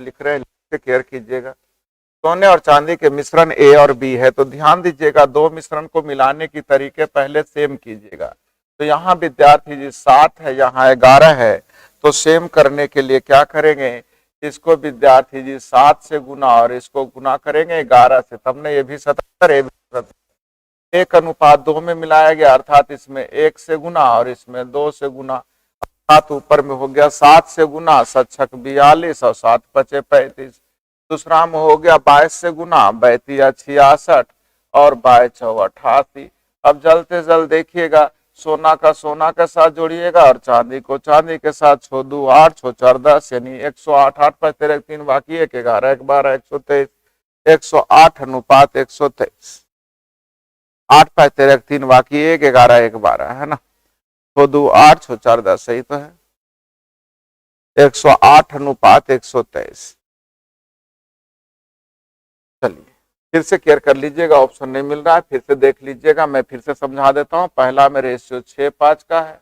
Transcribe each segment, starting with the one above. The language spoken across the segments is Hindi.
लिख रहे हैं, लिख के केयर कीजिएगा। सोने और चांदी के मिश्रण ए और बी है, तो ध्यान दीजिएगा दो मिश्रण को मिलाने की तरीके पहले सेम कीजिएगा। तो यहाँ विद्यार्थी जी 7 है, यहाँ 11 है, तो सेम करने के लिए क्या करेंगे, इसको विद्यार्थी जी 7 से गुना और इसको गुना करेंगे 11 से, तब ना ये भी 77 ये भी 77। 1:2 में मिलाया गया, अर्थात इसमें 1 से गुना और इसमें 2 से गुना, सात ऊपर में हो गया 7 से गुना, 7 × 42 और 7 × 5 = 35। दूसरा में हो गया 22 से गुना, 32 × 66 और 22 × 4 = 88। अब जल्द से जल्द देखिएगा, सोना का सोना के साथ जोड़िएगा और चांदी को चांदी के साथ। 6 × 2 = 8, 6 × 4 = 10 यानी 108। 8 × 5 = 13, 3 बाकी 1, 11, 1 × 12 = 123। 108:123। 8 × 5 = 13, 3 बाकी 1, 11, 1 × 12 है ना। 6 × 2 = 8, 6 × 4 = 10, सही तो है। 108:123। चलिए फिर से केयर कर लीजिएगा, ऑप्शन नहीं मिल रहा है, फिर से देख लीजिएगा, मैं फिर से समझा देता हूं। पहला में रेशियो 6:5 का है,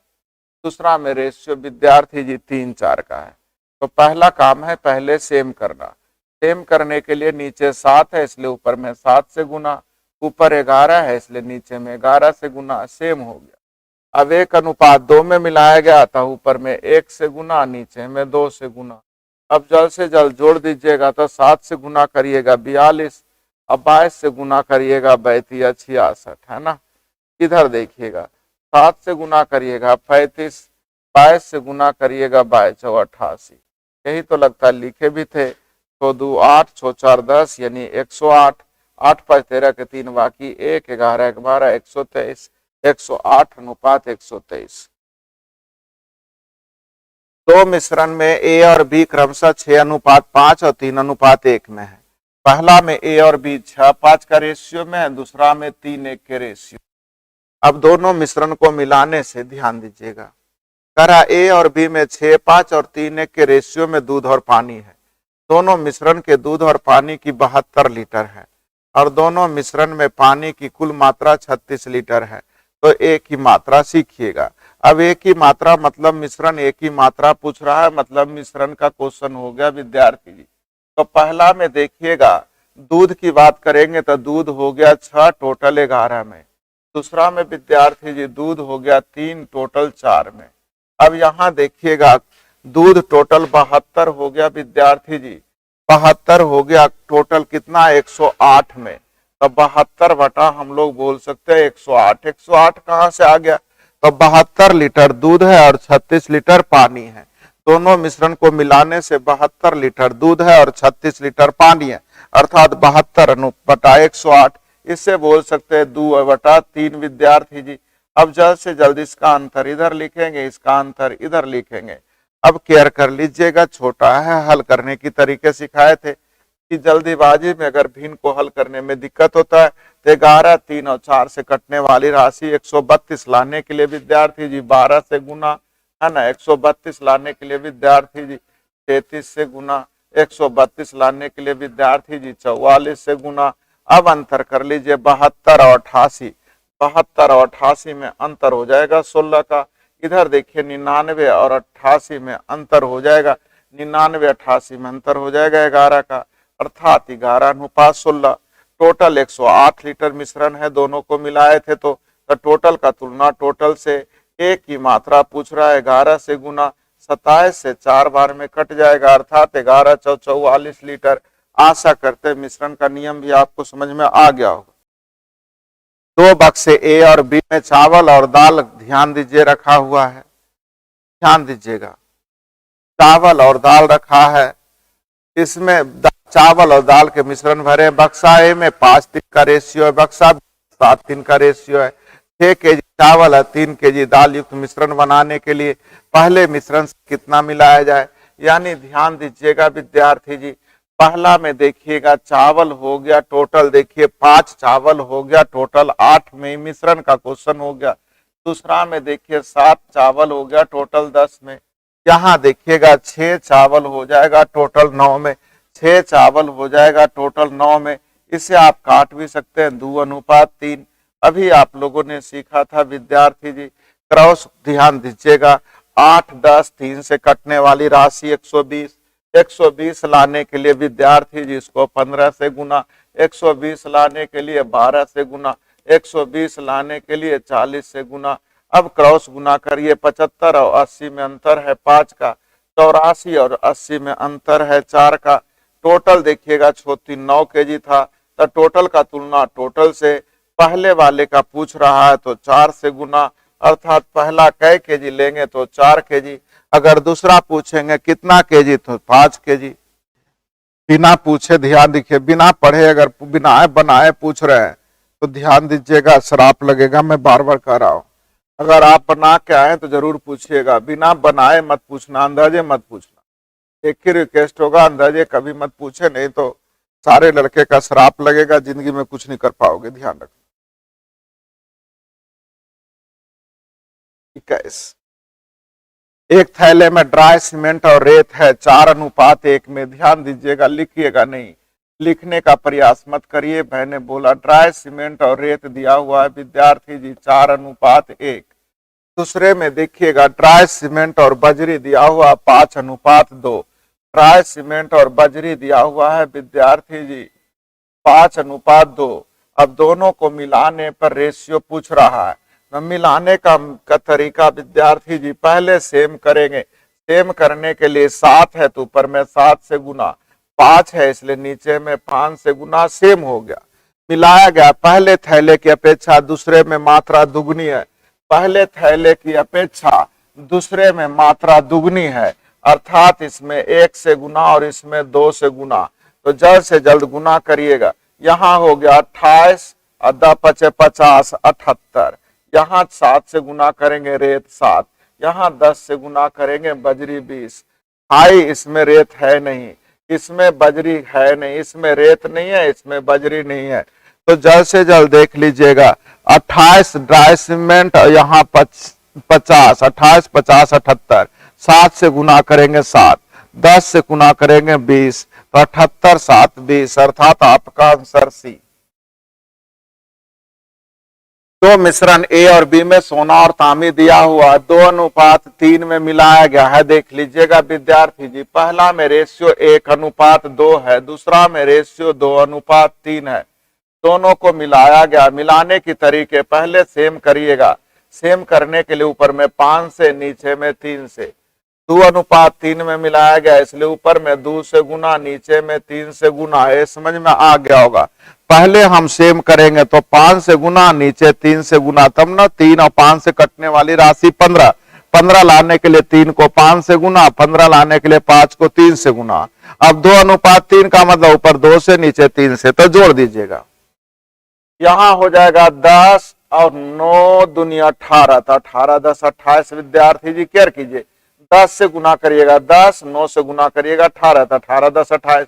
दूसरा में रेशियो विद्यार्थी जी 3:4 का है। तो पहला काम है पहले सेम करना। सेम करने के लिए नीचे 7 है इसलिए ऊपर में 7 से गुना, ऊपर 11 है इसलिए नीचे में 11 से गुना, सेम हो गया। अब 1:2 में मिलाया गया था, ऊपर में 1 से गुना, नीचे में 2 से गुना। अब जल्द से जल्द जोड़ दीजिएगा, तो 7 से गुना करिएगा 42, अब 22 से गुना करिएगा 32 या 66 है ना। इधर देखिएगा 7 से गुना करिएगा 35, 22 से गुना करिएगा 22 और 88। यही तो लगता है लिखे भी थे। 6 × 2 = 8, 6 × 4 = 10 यानी 108। 8 × 5 = 13 के 3 बाकी 1, 11, 1 × 12 = 123। 108:123। दो मिश्रण में ए और बी क्रमशः 6:5 और 3:1 में है। पहला में ए और बी 6:5 का रेशियो में है, दूसरा में 3:1 के रेशियो। अब दोनों मिश्रण को मिलाने से ध्यान दीजिएगा, करा ए और बी में 6:5 और 3:1 के रेशियो में दूध और पानी है। दोनों मिश्रण के दूध और पानी की 72 लीटर है और दोनों मिश्रण में पानी की कुल मात्रा 36 लीटर है। तो एक ही मात्रा सीखिएगा। अब एक ही मात्रा मतलब मिश्रण एक ही मात्रा पूछ रहा है, मतलब मिश्रण का क्वेश्चन हो गया विद्यार्थी जी। तो पहला में देखिएगा दूध की बात करेंगे तो दूध हो गया 6, टोटल 11 में। दूसरा में विद्यार्थी जी दूध हो गया 3, टोटल 4 में। अब यहाँ देखिएगा दूध टोटल 72 हो गया विद्यार्थी जी, 72 हो गया, टोटल कितना 108 में। तो 72 बटा हम लोग बोल सकते हैं 108। 108 कहाँ से आ गया, तो 72 लीटर दूध है और 36 लीटर पानी है। दोनों मिश्रण को मिलाने से 72 लीटर दूध है और 36 लीटर पानी है, अर्थात 72 बटा 108। इससे बोल सकते हैं 2/3 विद्यार्थी जी। अब जल्द से जल्द इसका अंतर इधर लिखेंगे, इसका अंतर इधर लिखेंगे। अब केयर कर लीजिएगा, छोटा है, हल करने की तरीके सिखाए थे कि जल्दीबाजी में अगर भिन्न को हल करने में दिक्कत होता है तो 11, 3 और 4 से कटने वाली राशि 132 लाने के लिए विद्यार्थी जी 12 से गुना है ना। 132 लाने के लिए विद्यार्थी जी 33 से गुना, 132 लाने के लिए विद्यार्थी जी 44 से गुना। अब अंतर कर लीजिए 72 और 88। 72 और 88 में अंतर हो जाएगा 16 का। इधर देखिए 99 और 88 में अंतर हो जाएगा, 99, 88 में अंतर हो जाएगा 11 का, अर्थात 11:16। टोटल 108 लीटर मिश्रण है, दोनों को मिलाए थे तो टोटल का तुलना टोटल से। एक की मात्रा पूछ रहा है, 11 से गुना 27 से 4 बार में कट जाएगा, अर्थात 11 × 4 = 44 लीटर। आशा करते मिश्रण का नियम भी आपको समझ में आ गया होगा। दो बक्से ए और बी में चावल और दाल ध्यान दीजिए रखा हुआ है, ध्यान दीजिएगा चावल और दाल रखा है। इसमें चावल और दाल के मिश्रण भरे। बक्सा ए में 5:3 का रेशियो है, बक्सा 7:3 का रेशियो है। 6 केजी चावल है, 3 केजी दाल युक्त मिश्रण बनाने के लिए पहले मिश्रण से कितना मिलाया जाए। यानी ध्यान दीजिएगा विद्यार्थी जी, पहला में देखिएगा चावल हो गया टोटल, देखिए 5 चावल हो गया टोटल 8 में, मिश्रण का क्वेश्चन हो गया। दूसरा में देखिए 7 चावल हो गया टोटल 10 में। यहाँ देखिएगा 6 चावल हो जाएगा टोटल 9 में, 6 चावल हो जाएगा टोटल 9 में। इसे आप काट भी सकते हैं 2:3। अभी आप लोगों ने सीखा था विद्यार्थी जी क्रॉस, ध्यान दीजिएगा 8, 10, 3 से कटने वाली राशि 120। 120 लाने के लिए विद्यार्थी जी इसको 15 से गुना, 120 लाने के लिए 12 से गुना, 120 लाने के लिए 40 से गुना। अब क्रॉस गुना करिए, 75 और 80 में अंतर है 5 का, 84 और 80 में अंतर है 4 का। टोटल देखिएगा छोटी 9 केजी था, तो टोटल का तुलना टोटल से पहले वाले का पूछ रहा है तो 4 से गुना, अर्थात पहला कै केजी लेंगे तो 4 केजी। अगर दूसरा पूछेंगे कितना केजी तो 5 केजी। बिना पूछे ध्यान दीजिए, बिना पढ़े अगर बिना बनाए पूछ रहे हैं तो ध्यान दीजिएगा, श्राप लगेगा। मैं बार बार कह रहा हूं, अगर आप बना के आए तो जरूर पूछिएगा, बिना बनाए मत पूछना, अंदाजे मत पूछना। एक ही रिक्वेस्ट होगा, अंदाजे कभी मत पूछे, नहीं तो सारे लड़के का श्राप लगेगा, जिंदगी में कुछ नहीं कर पाओगे। ध्यान रखना। 21 एक थैले में ड्राई सीमेंट और रेत है 4:1 में। ध्यान दीजिएगा, लिखिएगा नहीं, लिखने का प्रयास मत करिए। मैंने बोला ड्राई सीमेंट और रेत दिया हुआ है विद्यार्थी जी 4:1। दूसरे में देखिएगा ड्राई सीमेंट और बजरी दिया हुआ 5:2। ड्राई सीमेंट और बजरी दिया हुआ है विद्यार्थी जी 5:2। अब दोनों को मिलाने पर रेशियो पूछ रहा है। मिलाने का तरीका विद्यार्थी जी पहले सेम करेंगे। सेम करने के लिए 7 है तो ऊपर में 7 से गुना, 5 है इसलिए नीचे में 5 से गुना, सेम हो गया। मिलाया गया, पहले थैले की अपेक्षा दूसरे में मात्रा दुगनी है, पहले थैले की अपेक्षा दूसरे में मात्रा दुगनी है, अर्थात इसमें 1 से गुना और इसमें 2 से गुना। तो जल्द से जल्द गुना करिएगा। यहाँ हो गया 28 और 10 × 50 78। यहाँ 7 से गुना करेंगे रेत 7, यहाँ 10 से गुना करेंगे बजरी 20। हाई इसमें रेत है नहीं, इसमें बजरी है नहीं, इसमें रेत नहीं है, इसमें बजरी नहीं है। तो जल्द से जल्द देख लीजिएगा 28 ड्राई सीमेंट और यहाँ 50, 28 50 78। 7 से गुना करेंगे 7, 10 से गुना करेंगे 20, तो 78 7 20, अर्थात आपका आंसर सी। दो मिश्रण ए और बी में सोना और तांबी दिया हुआ 2:3 में मिलाया गया है। देख लीजिएगा विद्यार्थी जी, पहला में रेशियो 1:2 है, दूसरा में रेशियो 2:3 है। दोनों को मिलाया गया। मिलाने की तरीके पहले सेम करिएगा। सेम करने के लिए ऊपर में 5 से, नीचे में 3 से। 2:3 में मिलाया गया, इसलिए ऊपर में 2 से गुना, नीचे में 3 से गुना। ये समझ में आ गया होगा। पहले हम सेम करेंगे तो 5 से गुना, नीचे 3 से गुना, तब ना 3 और 5 से कटने वाली राशि 15। 15 लाने के लिए 3 को 5 से गुना, 15 लाने के लिए 5 को 3 से गुना। अब 2:3 का मतलब ऊपर 2 से, नीचे 3 से, तो जोड़ दीजिएगा। यहां हो जाएगा 10 और 9 दूनी 18, तो 18 10 28। विद्यार्थी जी केयर कीजिए, 10 से गुना करिएगा 10, 9 से गुना करिएगा 18, तो 18 10 28।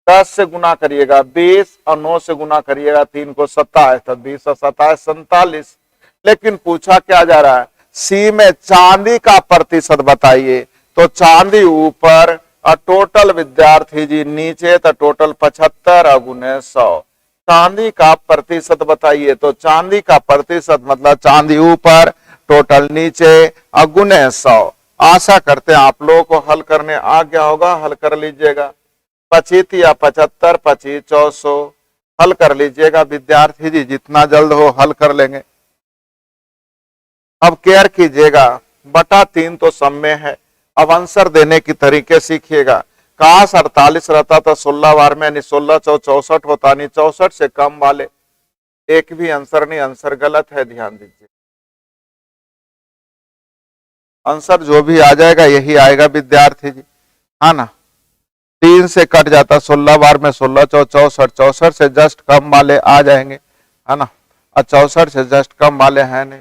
10 से गुना करिएगा 20 और 9 से गुना करिएगा 3 को 27, तो 20 और 27 47। लेकिन पूछा क्या जा रहा है, सी में चांदी का प्रतिशत बताइए। तो चांदी ऊपर और टोटल विद्यार्थी जी नीचे, तो टोटल 75 और गुने 100। चांदी का प्रतिशत बताइए। तो चांदी का प्रतिशत मतलब चांदी ऊपर, टोटल नीचे और गुने 100। आशा करते हैं आप लोगों को हल करने आ गया होगा। हल कर लीजिएगा। 25 या 75, 25 400 हल कर लीजिएगा विद्यार्थी जी, जितना जल्द हो हल कर लेंगे। अब केयर कीजिएगा, बटा 3 तो सब में है। अब आंसर देने की तरीके सीखिएगा। काश 48 रहता तो 16 बार में, यानी 16 × 64 होता, नहीं 64 से कम वाले एक भी आंसर नहीं। आंसर गलत है, ध्यान दीजिए। आंसर जो भी आ जाएगा यही आएगा विद्यार्थी जी, है ना। 3 से कट जाता 16 बार में, 16 × 64, 64 से जस्ट कम वाले आ जाएंगे, है ना। और 64 से जस्ट कम वाले हैं नहीं।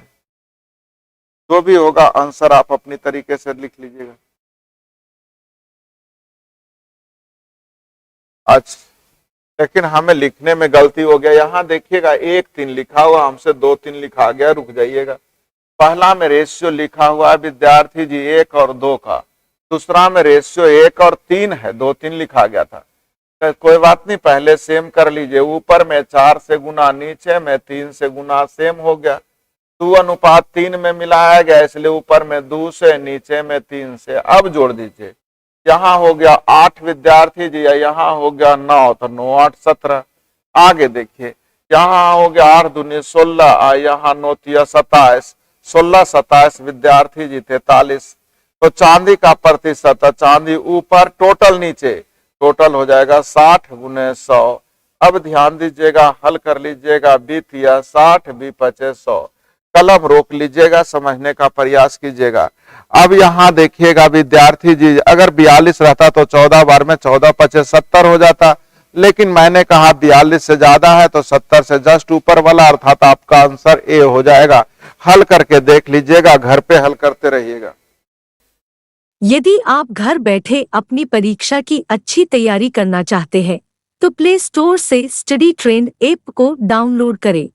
जो भी होगा आंसर आप अपनी तरीके से लिख लीजिएगा। अच्छा, लेकिन हमें लिखने में गलती हो गया। यहां देखिएगा 1 3 लिखा हुआ, हमसे 2 3 लिखा गया। रुक जाइएगा। पहला में रेशियो लिखा हुआ है विद्यार्थी जी 1 और 2 का, दूसरा में रेशियो 1 और 3 है, 2 3 लिखा गया था। तो कोई बात नहीं, पहले सेम कर लीजिए। ऊपर में 4 से गुना, नीचे में 3 से गुना, सेम हो गया। 2:3 में मिलाया गया, इसलिए ऊपर में 2 से, नीचे में 3 से। अब जोड़ दीजिए। यहाँ हो गया 8 विद्यार्थी जी, यहाँ हो गया 9, तो 9 8 17। आगे देखिए, यहाँ हो गया 8 दूनी 16, यहाँ 9 तिया 27, 16 27 विद्यार्थी जी 43। तो चांदी का प्रतिशत, चांदी ऊपर टोटल नीचे, टोटल हो जाएगा 60 गुने 100। अब ध्यान दीजिएगा, हल कर लीजिएगा, बीतिया 60 बी 25 100। कलम रोक लीजिएगा, समझने का प्रयास कीजिएगा। अब यहां देखिएगा विद्यार्थी जी, अगर 42 रहता तो 14 बार में 14 25 70 हो जाता, लेकिन मैंने कहा 42 से ज्यादा है तो 70 से जस्ट ऊपर वाला, अर्थात आपका आंसर ए हो जाएगा। हल करके देख लीजिएगा, घर पे हल करते रहिएगा। यदि आप घर बैठे अपनी परीक्षा की अच्छी तैयारी करना चाहते हैं तो प्ले स्टोर से स्टडी ट्रेंड ऐप को डाउनलोड करें।